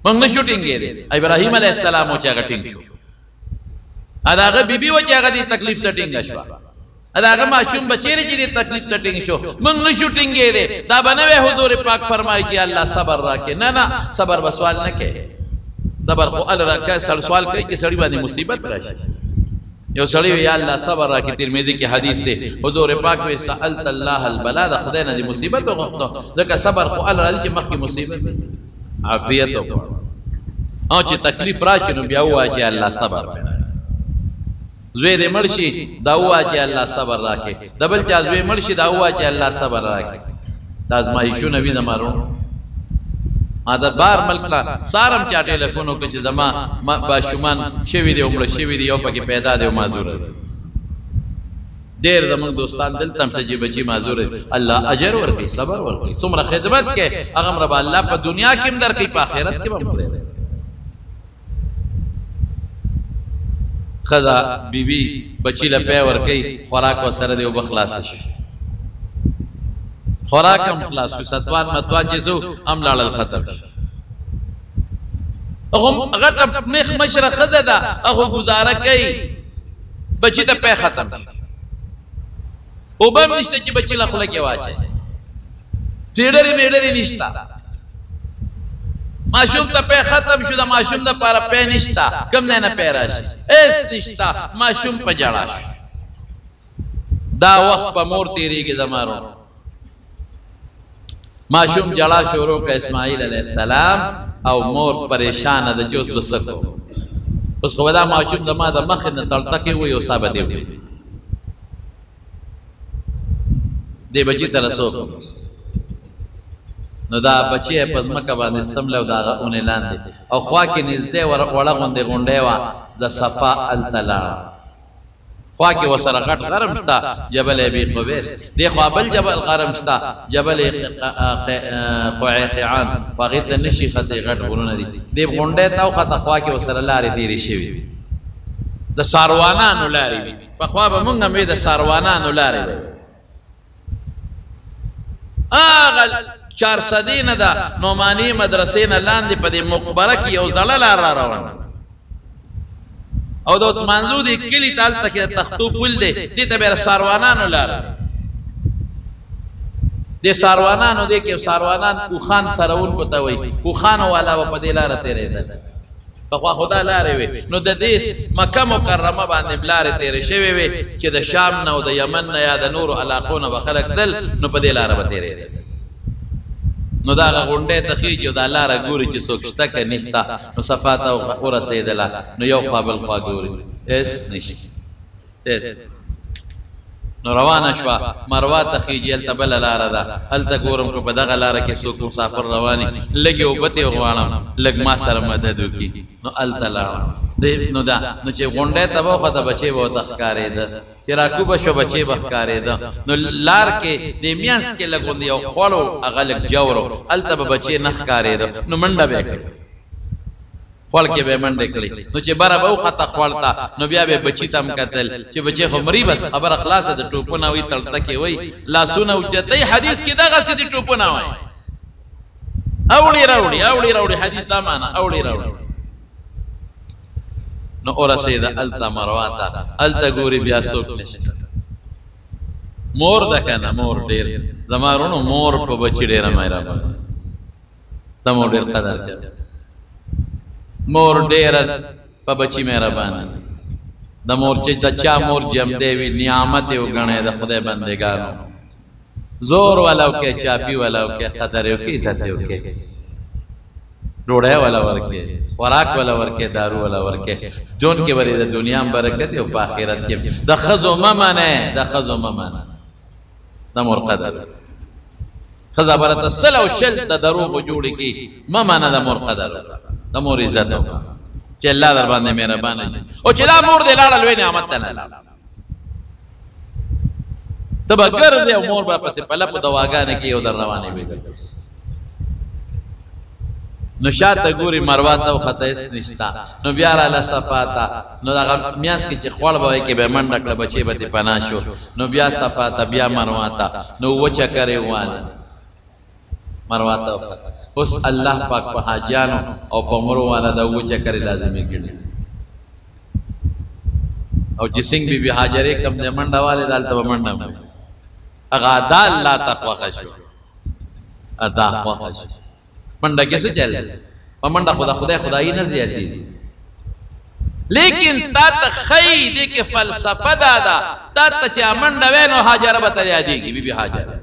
مونږ نه شو ټینګېدی ابراهیم علیه السلام و چې هغه ټینګ شو دا هغه بیبي و چې هغه دې تکلیف ته ټینګه شوه دا هغه ماشوم بچیرې چې دې تکلیف ته ټینګ شو موږ نه شو ټینګېدی دا به نه وی حضور پاک فرمایي چې الله صبر راکړي نه نه صبر به سوال نه کوي صبر خو ال راکړه سوال کوي چې سړي باندې مصیبت راشي یو سړی یا الله صبر راکړي ترمذی کې حدیث دی حضور پاک وی سألت الله البلا د خدای نه دې مصیبت وغوښته ځکه صبر خو ال راځي چې مخکې مصیبت عافیت وغواړه او چې تکلیف راشي نو بیا ووایه چې الله صبر زوی دې مړ شي دا ووایه چې الله صبر راکړي د بل چا زوی مړ شي دا ووایه چې الله صبر راکړي دا ازمایښونه وي د مارو دا بار ملک لا سارم چا ټیلیفون وکړي چې زما ماشومان شوي دي او مړه شوي دي یو پکې پیدا دی او معذوره دی ډېر زموږ دوستان دلته هم چې بچي معذوره دي الله اجر ورکړي صبر ورکړي څومره خدمت کې هغه هم رب الله په دنیا کې هم درکړي په آخرت کې به هم خدای ښځه بیبي بچي له پی ورکوي خوراک ورسره دی اوبه خلاصه شي خوراک هم خلاص شو ستوان متوان چې څو هم لاړل ختم شي هغه ته نېخ مشره ښځه ده هغه ګزاره کوي بچي ته پی ختم شي اوبه هم نشته چې بچي له خوله کې واچوي فیډرې میډرې نشته ماشوم ته پی ختم شو د ماشوم دپاره پی نشته کوم ځای نه پی راشي هېڅ نشته ماشوم په ژړا شو دا وخت په مور تېرېږي زمارو ماشوم ژړا شروع کړه اسماعیل علیه السلام او مور پریشانه ده چې اوس به څه کوو اوس خو به دا ماشوم زما د مخې نه تړتکې وي او سا به دې وکړي دې بچي سره څوک نو دا بچی په ځمکه باندې سمله او د هغه اونې لاندې او خوا کې نږدې وړه غوندې غونډۍ وه د صفا هلته لاړه خوا کې ورسره غټ غرم شته جبل ابي قبیس دې خوا بل جبل غرم شته جبل قعقعان په هغې ته نشي ختې غټ غرونه دي دې غونډۍ ته وخته خوا کې ورسره لارې تېرې شوي وي د ساروانانو لارې وي پخوا به مونږ هم د ساروانانو لارې وي هغه چارصدی نه ده نعماني مدرسې نه لاندې په دې مقبره کې یو زړه لار را روانه او د عثمانزو دې کلي ته هلته کې د تختو پل دی دې ته بیا د ساروانانو لاره د ساروانانو دې کې ساروانان اوخان سرونکو ته وایي اوخانو والا به په دې لاره تېرېدل پخوا خدا لارې وې نو د دې مکه مکرمه باندې لارې تېرې شوې وې چې د شام نه او د یمن نه یا د نورو علاقو نه به خلک تلل نو په دې لاره به تېرېدل نو دا هغه غونډۍ ته خېږي او دا لاره ګوري چې څوک شته که نشته نو صفا ته ورسېدله نو یو خوا بل خوا ګوري هېڅ نشته هېڅ نو روانه شوه مروه ته خېږي هلته بله لاره ده هلته ګورم که په دغه لاره کې څوک مسافر رواني لږې اوبه ترې غواړم لږ ما سره مدد وکړي نو هلته لاړم نو چې غونډۍ ته به وخته بچی به ورته ښکارېده چې راکوبه شوه بچی به ښکارېده نو لار کې د منځ کې لږ غوندې یو خوړ و هغه لږ جور و هلته به بچی نه ښکارېده نو منډه به یې کړې خوړ کې به یې منډې کړې نو چې بره به وخته خوړ ته نو بیا به یې بچي ته هم کتل چې بچی خو مري بس خبره خلاصه د ټوپونه وي تړتکې وي لاسونه اوچتوي حدیث کې دغسې دي ټوپونه وایي اوړي راوړي اوړي راوړي حدیث دا معنا اوړي راوړي نو ورسېده هلته مروه ته هلته ګوري بیا څوک نشته مور ده که نه مور ډېر زما وروڼو مور په بچي ډېره مهربانه ته مو ډېر قدر کوي مور ډېره په بچي مهربانه د مور چې د چا مور جمدی وي نعمت یې وګڼئ د خدای بندګانو زور والا وکړئ چاپي والا وکړئ قدر یې وکړئ عزت یې وکړئ ډوډۍ والا ورکړئ خوراک والا ورکړئ دارو والا ورکړئ جون کې ورې د دنیا هم برکت او په آخرت کې د ښځو مه منئ د ښځو مه منئ د مور قدر ښځه به راته سل او شل د دروغو جوړې کړي مه منه د مور قدر د مور عزت وکړه چې الله در باندې مهربانه وي او چې دا مور دې لاړه لوی نعمت ته نه لاړه ته به ګرځې او مور به پسې په لپو دواګانې کې یو در روانې وي نو شاته ګوري مروه ته وخته هېڅ نشته نو بیا راله صفا ته نو دغه میانځ کې چې خوړ به وایي کې به یې منډه کړه بچی به ترې پناه شو نو بیا صفا ته بیا مروه ته نو اووه چکرې وواله مروه ته وخته اوس الله پاک په حاجیانو او په مرو والا د اووه چکرې لازمي کړي او چې څنګه بي بي هاجرې کوم دی منډه والې ده هلته به منډه وایي هغه ادا الله ته خوښه شو ادا خوښه شو منډه کې څه چل په منډه خدا خدایي نه زیاتېږي لیکن تا ته ښایي دې کې فلسفه دا ده تا ته چې منډه وی نو هاجره به ته یادېږي بي بي هاجره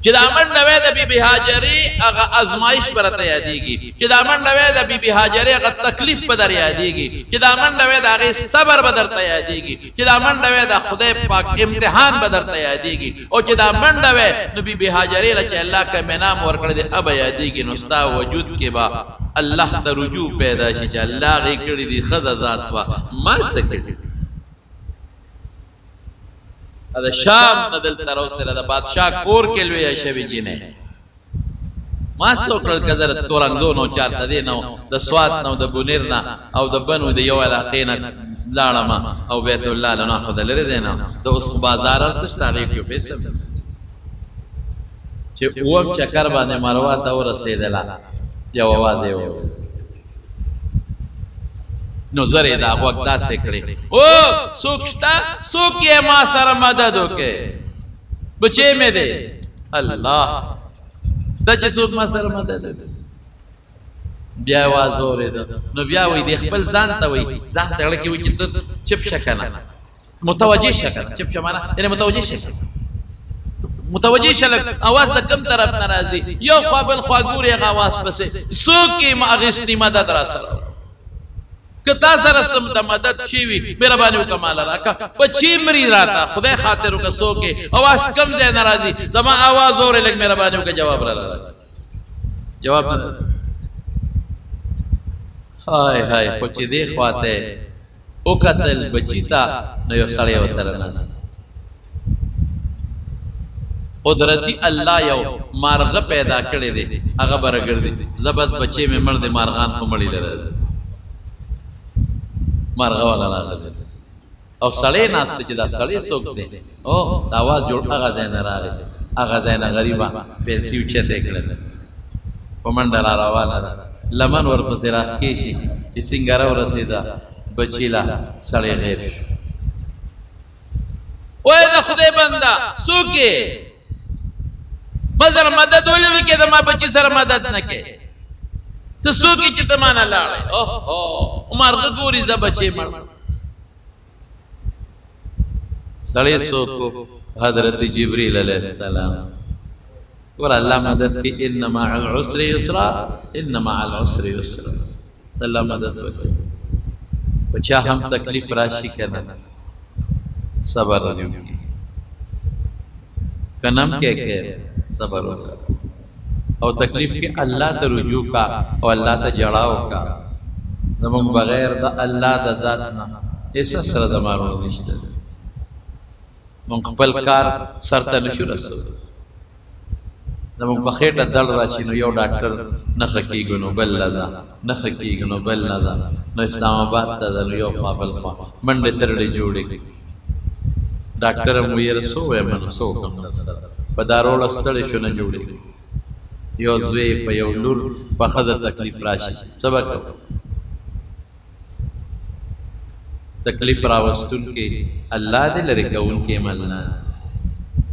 چې دا منډه وی د بي بي هاجرې هغه ازمایش به راته یادېږي چې دا منډه وی د بي بي هاجرې هغه تکلیف به در یادېږي چې دا منډه وی د هغې صبر به درته یادېږي چې دا منډه وی د خدای پاک امتحان به درته یادېږي او چې دا منډه وی نو بي بي هاجرې له چې الله که انعام ورکړی دی ابه یادېږي نو ستا وجود کې به الله ته رجوع پیدا شي چې الله هغې کړي دي ښځه ذات به ما څه کړي د شام نه دلته راوستله د بادشاه کور کې لویه شوې جینۍ ما څه وکړل که زه د تورنګزو نه او چارسدې نه د سوات نه او د بونیر نه او د بنو د یو علاقې نه لاړم او بیت الله له نه خو د لرې دی نه د اوس خو بازار هر څه شته هغې کې پیسه چې اووم چکر باندې مروه ته ورسېدله یو اواز یې وویل نو زره دا غوږ داسې کړې او څوک شته څوک یې ما سره مدد وکړي بچی مې دی الله شته چې څوک ما سره مدد وکړي بیا اواز اورېده نو بیا وایي دی خپل ځان ته وایي ځان ته غړه کې وایي چې ته چپ شه که نه متوجه شه که نه چپ شه معنا یعنې متوجه شه متوجه شه لږ اواز د کوم طرف نه راځي یو خوا بل خوا ګوري هغه اواز پسې څوک یې اخیستي مدد را سره که تا سره سم د مدد شوي مهرباني وکړه ماله راکړه بچي مري راته خدای خاطر وکړه څوک یې اواز کم ځای نه راځي زما اواز اورې لږ مهرباني وکړه جواب را راځي جواب نه هاي هاي خو چې دې خوا ته وکتل بچي ته نو یو سړی ورسره ناست قدرتی الله یو مارغه پیدا کړی دی هغه به راګرځي زبد بچی مې مړ دی مارغان خو مړي لره مارغه والا راغلی او سړی ناست چې دا سړی څوک دی او د اواز جوړ هغه ځای نه راغی هغه ځای نه غریبه پیسې اوچتې کړل په منډه را روانه ده لمن ورپسې راښکې شي چې څنګه راورسېده بچي له سړی غیب شو وایي د خدای بنده څوک یې مزر مدد ولې کې د ما بچی سره مدد نه کې ته څوک چې ته معنا لاړې اوه عمر د ګوري ز بچي مړ سړی څوک حضرت جبريل علیہ السلام ور الله مدد کی ان مع العسر يسرا ان مع العسر يسرا الله مدد وکړي بچا هم تکلیف راشي کنه صبر وکړي کنم کې صبر وکړه او تکلیف کې الله ته رجوع کا او الله ته جړاو کا زمون بغیر د الله د ذات نه هیڅ سره د مارو نشته مون خپل کار سرته نشو رسول زمون په خېټه دل راشي نو یو ډاکټر نه خکېږي نو بل لدا نه خکېږي نو بل لدا نو اسلام آباد ته نو یو خپل منډه ترړې جوړې ډاکټر مو یې رسو وې منسو کوم سره په دارول ستړي شو نه جوړې یو زوی په یو لور په خزه تکلیف راشي سبق تکلیف راوستون کې الله دې لري کول کې ملنا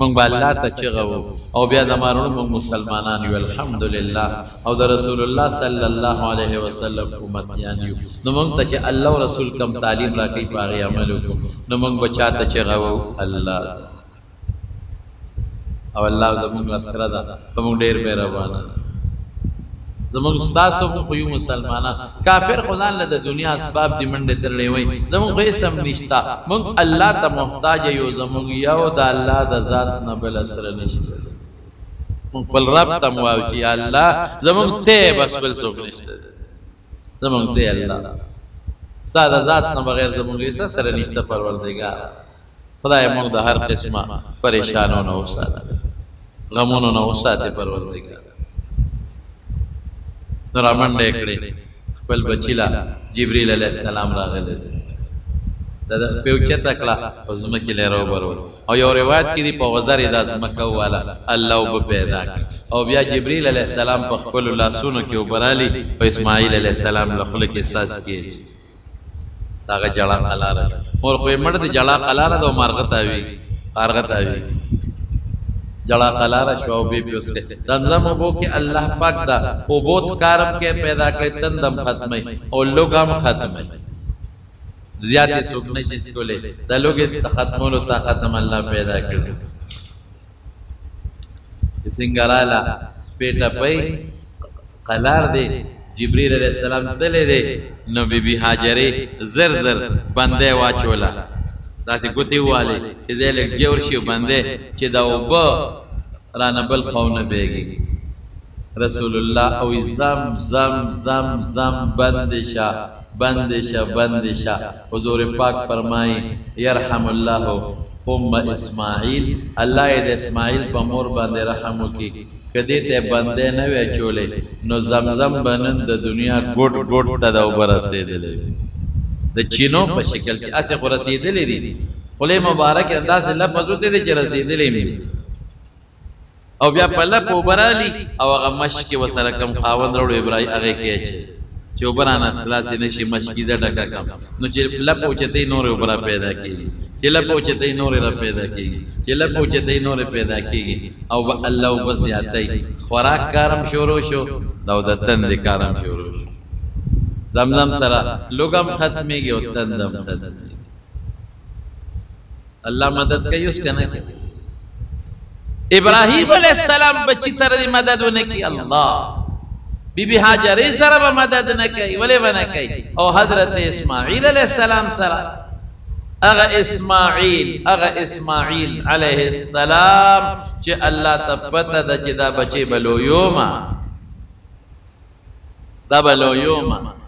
مونږ به الله ته چغو او بیا د مارونو مونږ مسلمانان یو الحمدلله او د رسول الله صلی الله علیه وسلم امتیان یو نو مونږ ته چې الله او رسول کوم تعلیم راکړي پاغي عمل وکړو نو مونږ بچا ته چغو الله او الله زمونږ سره ده کوم ډیر مهربان زمونږ تاسو خو یو مسلمانان کافر خدان له د دنیا اسباب دی منډه ترلې وای زمونږ هیڅ سم نشتا مونږ الله ته محتاج یو زمونږ یو د الله د ذات نه بل سره نشته مونږ بل رب ته مو او چې الله زمونږ ته بس بل څوک نشته زمونږ ته الله ساده ذات نه بغیر زمونږ هیڅ سره نشته پروردگار خدای مونږ د هر قسمه پریشانونو وساته غمونو نه وساته پروردگار نو رامنډه کړې خپل بچیلا جبريل علیہ السلام راغله دا پیوچه تکلا او زمکه لرو برور او یو روایت کې دی په وزر د زمکه والا الله وب پیدا او بیا جبريل علیہ السلام په خپل لاسونو کې وبرالي او اسماعیل علیہ السلام له خلک احساس کې داغه جړه قلاره اور خو مړ دي جړه قلاره د مارغتاوي قارغتاوي جڑا قلارا شو بی بی اس کے زمزم ابو کہ اللہ پاک دا او بوت کارم کے پیدا کرے تندم ختم ہے اور لوگام ختم ہے زیادہ سوکنے سے اس کو لے دا لوگ ختمون تا ختم اللہ پیدا کرے سنگرالا پیٹا پئی قلار دے جبریل علیہ السلام دلے دے نو بی بی حاجرے زر زر بندے واچولا داسې ګوتې والے چې دی لږ جوړ شي بندې چې دا اوبه رانه بل خونه بیږي رسول الله او زم زم زم زم بند شه حضور پاک فرمایي يرحم الله ام اسماعیل الله دې اسماعیل په مور باندې رحم وکړي کدی ته بندې نه وې چولې نو زمزم بنن د دنیا ګوټ ګوټ ته دا اوبه رسېدلې د چینو په شکل کې اسه خو رسیدلې دي خله مبارک انداز لفظ ته دې چې رسیدلې دي او بیا په لپو برالي او هغه مشک وسره کم خاوند وروړو ابراهيم هغه کې چې وبرانه خلاص نشي مشکی دا ډکا کم نو چې لپو چته نور وبرا پیدا کیږي چې لپو چته نور را پیدا کیږي چې لپو چته نور پیدا کیږي او الله وبزیاتای خوراک کارم شروع شو دا د تند کارم شروع شو زمزم سره لوګم ختميږي او تندم ختميږي الله مدد کوي اوس کنه ابراهيم عليه السلام بچي سره مدد ونه کوي الله بی بی حاجره سره مدد نه کوي ولې ونه کوي او حضرت اسماعیل عليه السلام سره اغه اسماعیل عليه السلام چې الله تبته د جدا بچي بلو یوما دا بلو یوما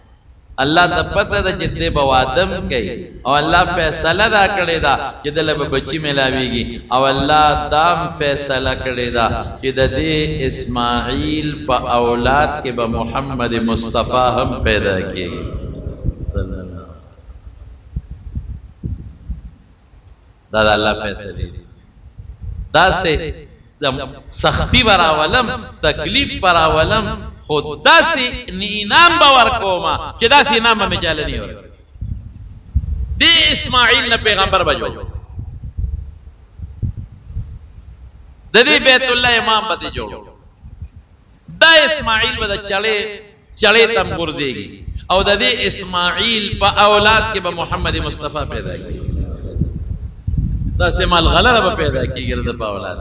الله ته پته ده چې دې بوادم کوي او الله فیصله دا کړی دا چې دله به بچی ملاويږي او الله دام فیصله کړی دا چې د دې اسماعیل په اولاد کې به محمد مصطفی هم پیدا کیږي دا الله فیصله دا سه سختی براولم تکلیف براولم خود داسی انعام باور کوما چې داسی انعام به مجال نه ور دی اسماعیل نه پیغمبر بجو د دې بیت الله امام به جوړ دا اسماعیل به د چړې تم ګرځېږي او د دې اسماعیل په اولاد کې به محمد مصطفی پیدا کېږي دا سمال غلره به پیدا کېږي د په اولاد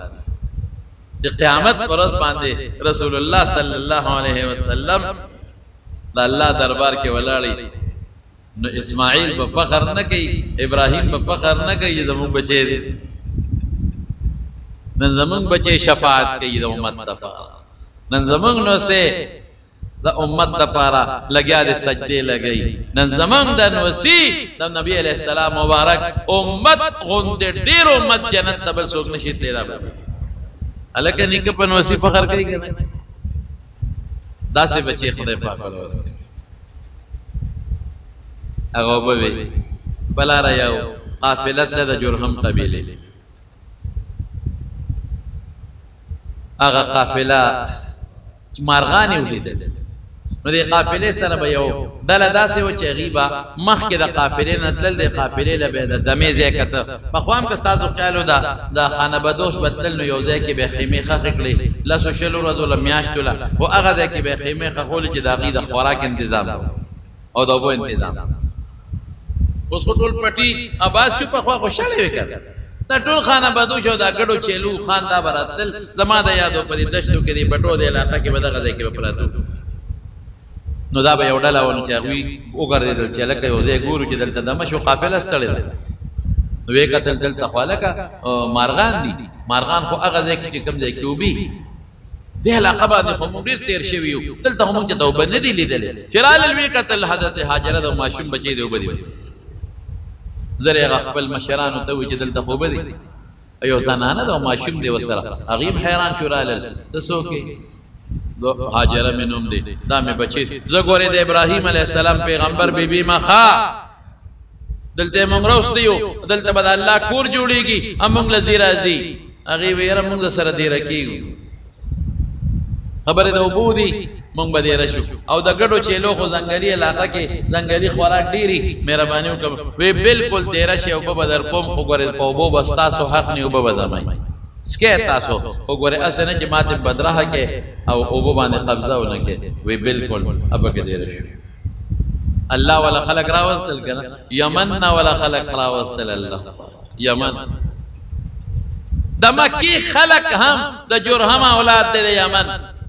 د قیامت پر ورځ باندې رسول الله صلی الله علیه وسلم د الله دربار کې ولاړی نو اسماعیل به فخر نه کوي ابراهیم به فخر نه کوي زمون بچی دي نن زمون بچی شفاعت کوي د امت لپاره نن زمون نو سه د امت لپاره لګیا دي سجدي لګي نن زمون د نوسی د نبی علیہ السلام مبارک امت غوند ډیر امت جنت ته بل څوک نشي تیرا به الکه نیک په نوسی فخر کوي کنه دا سه بچی خدای پاک ورکړي هغه به بلا را یو قافله د جرهم قبیله هغه قافله مارغان ولیدل نو د قافله سره به یو دله داسې و چې غیبا مخکې د قافلې نه تلل د قافلې له به د دمې ځای کته په خوام کې ستاسو خیالو د خانه بدوش بتل نو یو ځای کې به خیمه خخ کړي لاسو شلو ورځو لمیاشتو لا او هغه ځای کې به خیمه خخول چې د غي د خوراک تنظیم او د اوبو تنظیم اوس ټول پټي اباس شو په خوا خوشاله وکړ دا ټول خانه بدوش او دا ګډو چلو خان دا براتل زما د یادو په دشتو کې دی بټو د علاقې کې بدغه ځای کې پراتو نو دا به یو ډله ونه چې هغوی وګرځېدل چې لکه یو ځای ګورو چې دلته دمه شو قافله ستړې ده نو ویې کتل دلته خو هلکه مارغان دي مارغان خو هغه ځای کې چې کوم ځای کې اوبي دې علاقه باندې خو موږ ډېر تېر شوي یو دلته خو موږ چې ته اوبه نه دي لیدلې چې رالل ویې کتل حضرت هاجره د ماشوم بچی دی اوبه دي زر هغه خپل مشرانو ته وایي چې دلته خو اوبه دي یو زنانه ده او ماشوم دی ورسره هغې هم حیران شو رالل ته څوک هاجره مې نوم دی دا مې بچی زه ګورې د ابراهیم علیه السلام پیغمبر بیبي مخا دلته موږ راوستی یو دلته به د الله کور جوړېږي موږ له ځي راځي هغې ویې یاره موږ سره دیره کېږو خبرې د اوبو دي موږ به دیره شو او د ګډو چیلو خو ځنګلي علاقه کې ځنګلي خوراک ډېري مهرباني وکړه وی بالکل دیره شي اوبه به در کوم خو ګورې په اوبو به ستاسو حق نه اوبه به زمئ سکه تاسو وګوره اسنه چې ماته بدرها کې او اوبو باندې قبضه ونه کې وی بالکل ابا کې دی راشي الله ولا خلق راوستل کنه یمن ولا خلق راوستل الله یمن د مکی خلق هم د جرهم اولاد د یمن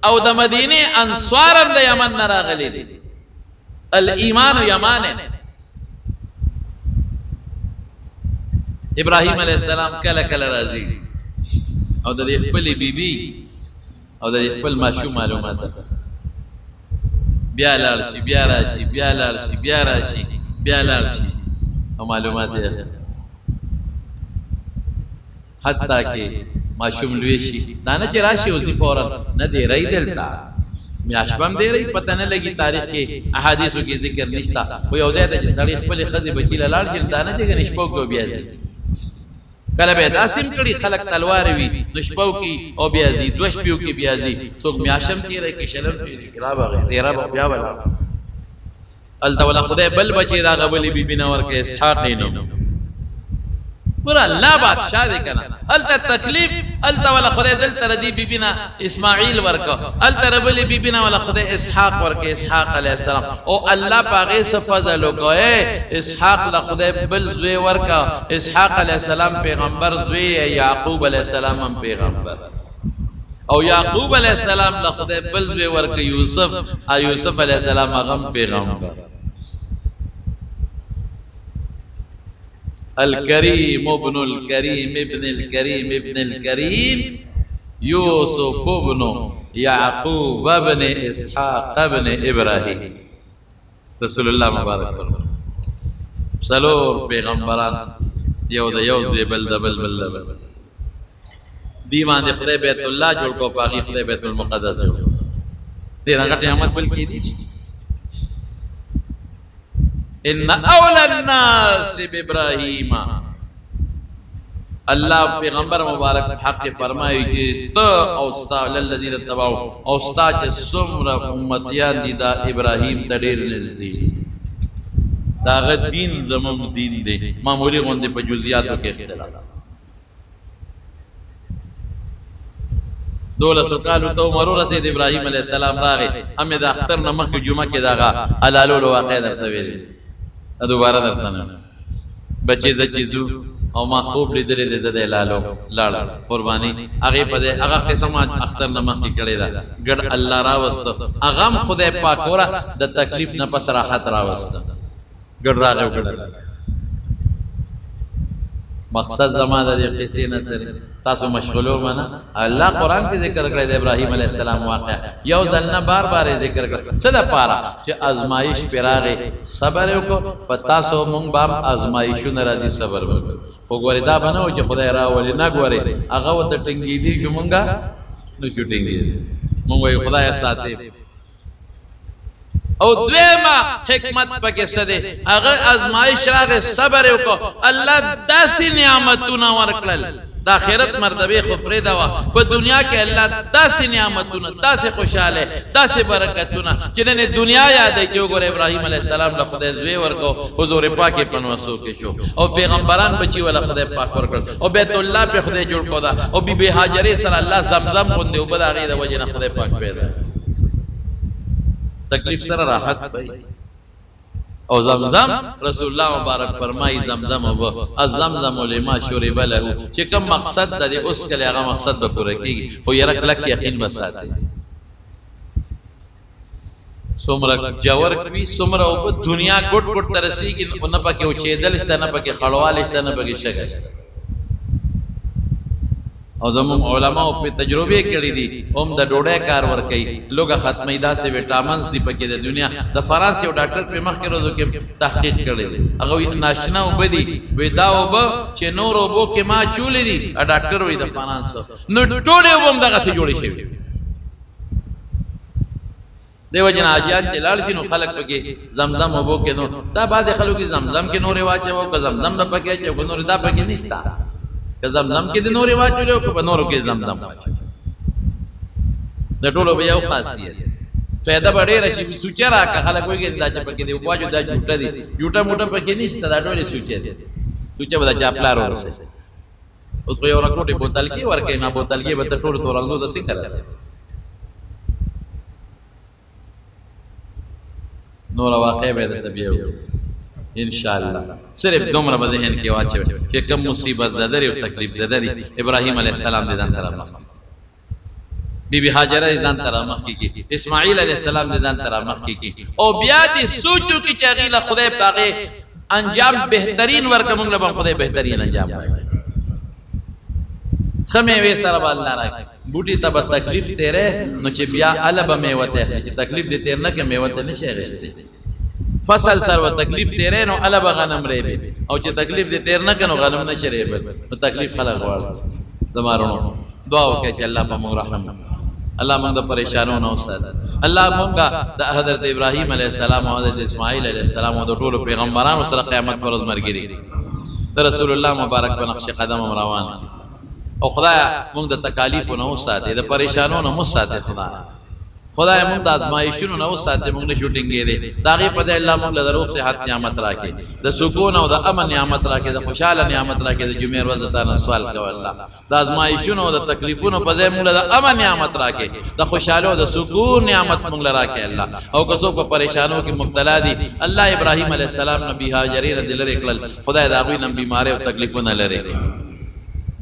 او د مدینه انصار د یمن نه راغلي دي الایمان یمانه ابراهیم علیه السلام کله کله راځي او د دې خپل بیبي او د خپل ماشوم معلومات بیا لاړ شي بیا راشي بیا لاړ شي بیا راشي بیا لاړ شي او معلومات یې حتی کې ماشوم لوی شي دا نه چې راشي اوسې فورا نه دی رہی دلته میاشت هم دی رہی پته نه لګي تاریخ کې احادیثو کې ذکر نشته خو یو ځای ته چې سړی خپل ښځې بچي له لاړ شي دا نه چې ګنې شپو کې بیا ځي کله به داسې کړي خلک تلوار وي نو شپو کې او بیا ځي دوه شپو کې بیا ځي څوک میاشم تېره کې شلم تېرې را به تېره به بیا ولا هلته ولا خدای بل بچی راغه بلې بیبي نه ورکړې اسحاق یې نوم پورا الله بادشاہ دی کنه هلته تکلیف هلته ولا خدای دلته ردی بیبي نه اسماعیل ورکو هلته ربلې بیبي نه ولا خدای اسحاق ورکې اسحاق علیه السلام او الله پاغه څه فضل وکړي اسحاق له خدای بل زوی ورکا اسحاق علیه السلام پیغمبر زوی یعقوب علیه السلام هم پیغمبر او یعقوب علیه السلام له خدای بل زوی ورکا یوسف علیه السلام هغه پیغمبر الكريم ابن الكريم ابن الكريم ابن الكريم يوسف ابن يعقوب ابن اسحاق ابن ابراهيم رسول الله مبارک سلور پیغمبران یو د یو دی بل د بل دی باندې خدای بیت الله جوړ کو پاغي خدای بیت المقدس جوړ دی هغه قیامت بل کې دي ان اول الناس بابراهيم الله پیغمبر مبارک حق فرمایي چې تو او استا للذین تبعوا او استا چې څومره امتیان دي دا ابراهیم ته ډېر نږدې دا غ دین زموږ دین دی معمولی غوندې په جزئیاتو کې اختلاف 12 کالو ته عمر ورسېد ابراهیم علیه السلام راغی امې د اختر نه مخکې جمعه کې دغه حلالولو واقع درته ویلې دوباره درته نه بچې زچې ځو او ما خوب لیدلې د حلالو لاړ قرباني هغې په دې هغه قسم اختر نه مخکې کړې ده ګډ الله راوسته هغه هم خدای پاک وره د تکلیف نه پس راحت راوسته ګډ راغی ګډ مقصد زما د دې قصې نه سره تاسو مشغولو منه الله قرآن کې ذکر کړی د ابراهیم علیه السلام واقع یو ځل نه بار بار ذکر کړ څه دپاره چې ازمایش پرې راغی صبر یې وکړو په تاسو مونږ به هم ازمایشونه راځي صبر وکړو خو ګورې دا به نه و چې خدای راولي نه ګورې هغه ورته ټینګېدي چې مونږه نشو ټینګېدي مونږ وایو خدایه ساتې او دویمه حکمت پکې څه دی هغه ازمایش راغی صبر یې وکړو الله داسې نعمتونه ورکړل د آخرت مرتبه خو پرېږده وه په دنیا کې الله داسې نعمتونه داسې خوشحاله داسې برکتونه چې نن دنیا یادوي چې وګوره ابراهیم علیه السلام له خدای زوی ورکړو حضور پاک یې په نوسو کې شو او پیغمبران بچي وله خدای پاک ورکړل او بیت الله پې خدای جوړ کړو ده او بیبي هاجرې سره الله زمزم غوندې اوبه د هغې د وجې نه خدای پاک پیدا تکلیف سره راحت پی او زمزم رسول الله مبارک فرمائی زمزم او الزمزم لما شرب له چې کوم مقصد د اوس کله هغه مقصد به پوره کیږي او یره کلک یقین بساته څومره جوور کوي څومره او دنیا ګټ ګټ ترسيږي نه پکې او چېدل شته نه پکې خړوال شته نه پکې شګه شته او زمون علماء په تجربه کړی دي هم د ډوډۍ کار ور کوي لوګه ختمه دا سه وټامنز دی پکې د دنیا د فرانس یو ډاکټر په مخ کې روزو کې تحقیق کړی دی هغه ناشنا وبدي ودا وب چې نور وبو کې ما چولې دي ا ډاکټر وې د فرانس نو ټوله وبم دغه سه جوړی شي دیو جن اجان چې لاړ شي نو خلک پکې زمزم وبو کې نو دا بعد خلکو کې زمزم کې نور واچو که زمزم نه پکې چې نور دا پکې نشتا که زمزم کې د نورې واچولې که په نورو کې زمزم واچولې د ټولو به یو خاصیت فایده به ډېره شي سوچه راکړه خلک وایي دا چې پکې دی واچو دا جوټه دي جوټه موټه پکې نشته دا ټولې سوچه دي سوچه به دا چا پلار ورسوي اوس خو یو رکوټې بوتل کې ورکوي نه بوتل کې به ته ټولو تورنګو ته څنګه رسوي نوره واقع به درته بیا انشاءاللہ صرف دومره به ذهن کې واچوي چې کوم مصیبت زدري او تکلیف زدري ابراهیم علیه السلام دې ځان سره مخ بیبي هاجره دې ځان سره مخ کې اسماعیل علیه السلام دې ځان سره مخ کې او بیا دې سوچو کې چې غیله خدای پاغه انجام بهترین ورکه موږ له خدای بهترین انجام ورکړي خمه وې سره الله راکړي بوټي ته تکلیف تیرې نو چې بیا الب میوته چې تکلیف دې تیر نه کې میوته نشي غشته فصل سر و تکلیف تیرے نو علب غنم ریبی او چې تکلیف دې تیر نه کنو غنم نشي ریبل نو تکلیف خلق غواړي زمارونو دعا وکړه چې الله په موږ رحم الله موږ د پریشانو نه وساته الله موږ د حضرت ابراهیم علیه السلام او حضرت اسماعیل علیه السلام او د ټولو پیغمبرانو سره قیامت پر ورځ مرګري د رسول الله مبارک په نقش قدم روان او خدای موږ د تکالیف نه وساته د پریشانو نه وساته خدای موږ د ازمایښونو نه وساته موږ نه شوټینګې دي دا غي په دې الله موږ له روح صحت نعمت راکړي د سکون او د امن نعمت راکړي د خوشاله نعمت راکړي د جمعې ورځ ته سوال کوي الله د ازمایښونو او د تکلیفونو په ځای موږ د امن نعمت راکړي د خوشاله او د سکون نعمت موږ راکړي الله او که څوک په پریشانو کې مبتلا دي الله ابراهیم علیه السلام نبی هاجرې رضی الله عنها خدای دا غوي نم بیماری او تکلیفونه لري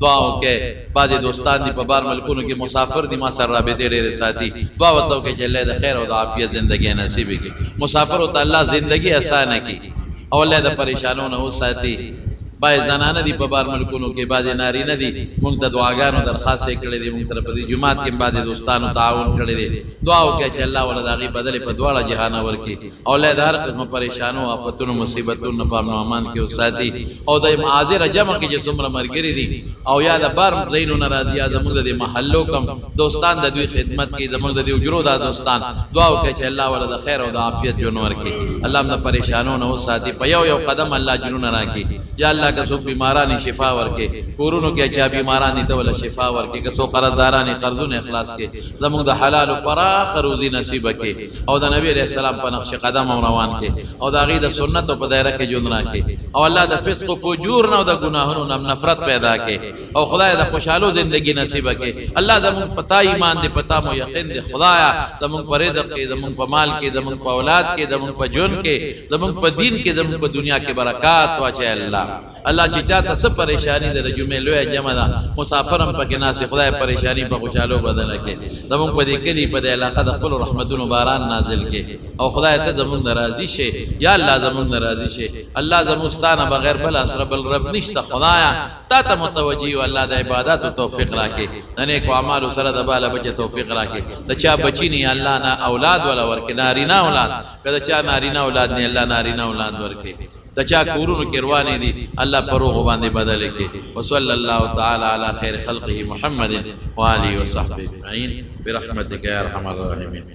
دعا وکړه بعض دوستان دي په بار ملکونو کې مسافر دي ما سره رابطه ډېرې ساتي دعا وکړه چې الله د خیر او د عافیت ژوندۍ نصیب کړي مسافر او الله ژوندۍ آسان کړي او الله د پریشانو نه وساتي باید زنانه دي په بار ملکونو کې بعض نارینه دي موږ ته دعاګانو درخواست کړې دي موږ سره په دې جمعات کې بعض دوستانو تعاون کړی دي دعا وکړه چې الله ولدا غي بدل په دواړه جهان ورکړي او الله د هر قسم پریشانو آفتونو مصیبتونو په امن او امان کې وساتي او د معاذر جمع کې چې څومره مرګري دي او یا د بار زینو ناراضي یا زموږ د محلو کم دوستان د دوی خدمت کې زموږ د اجرو د دوستان دعا وکړه چې الله ولدا خیر او د عافیت جون ورکړي الله موږ پریشانو نه وساتي په یو یو قدم الله جنون راکړي یا الله که څوک بیمارانی شفا ورکې کورونو کې چا بیمارانی ته ولا شفا ورکې که څوک قرضدارانی قرضونه اخلاص کې زموږ د حلال او فراخ روزي نصیب کې او د نبی عليه السلام په نقش قدم روان کې او د هغې د سنتو په دایره کې ژوند راکړي او الله د فسق و فجور نه او د ګناهونو نه نفرت پیدا کړي او خدای د خوشحالو زندگی نصیب کړي الله زموږ پتا ایمان دې پتا مو یقین دې خدایا زموږ په رزق کې زموږ په مال کې زموږ په اولاد کې زموږ په ژوند کې زموږ په دین کې زموږ په دنیا کې برکات واچي الله الله چې چاته څه پریشانی ده د جمعې لویه جمع ده مسافر هم پکې ناست خدای پریشانی په خوشحالو بدله کړي زموږ په دې کلي په دې علاقه د خپلو رحمتونو باران نازل کړي او خدای ته زموږ نه راضي شي یا الله زموږ نه راضي شي الله زموږ ستا نه بغیر بل اسره بل رب نشته خدایا تا ته متوجه یو الله د عباداتو توفیق راکړي د نیکو اعمالو سره د باله بچه توفیق راکړي د چا بچي نه الله نه اولاد ولا ورکړي نارینه اولاد که د چا نارینه اولاد نه الله نارینه اولاد ورکړي د چا کورونو کې روانې دي الله په روغ باندې بدل کړي وصلی الله تعالی علی خیر خلقه محمد و آله و صحبه اجمعین برحمتک یا ارحم الراحمین.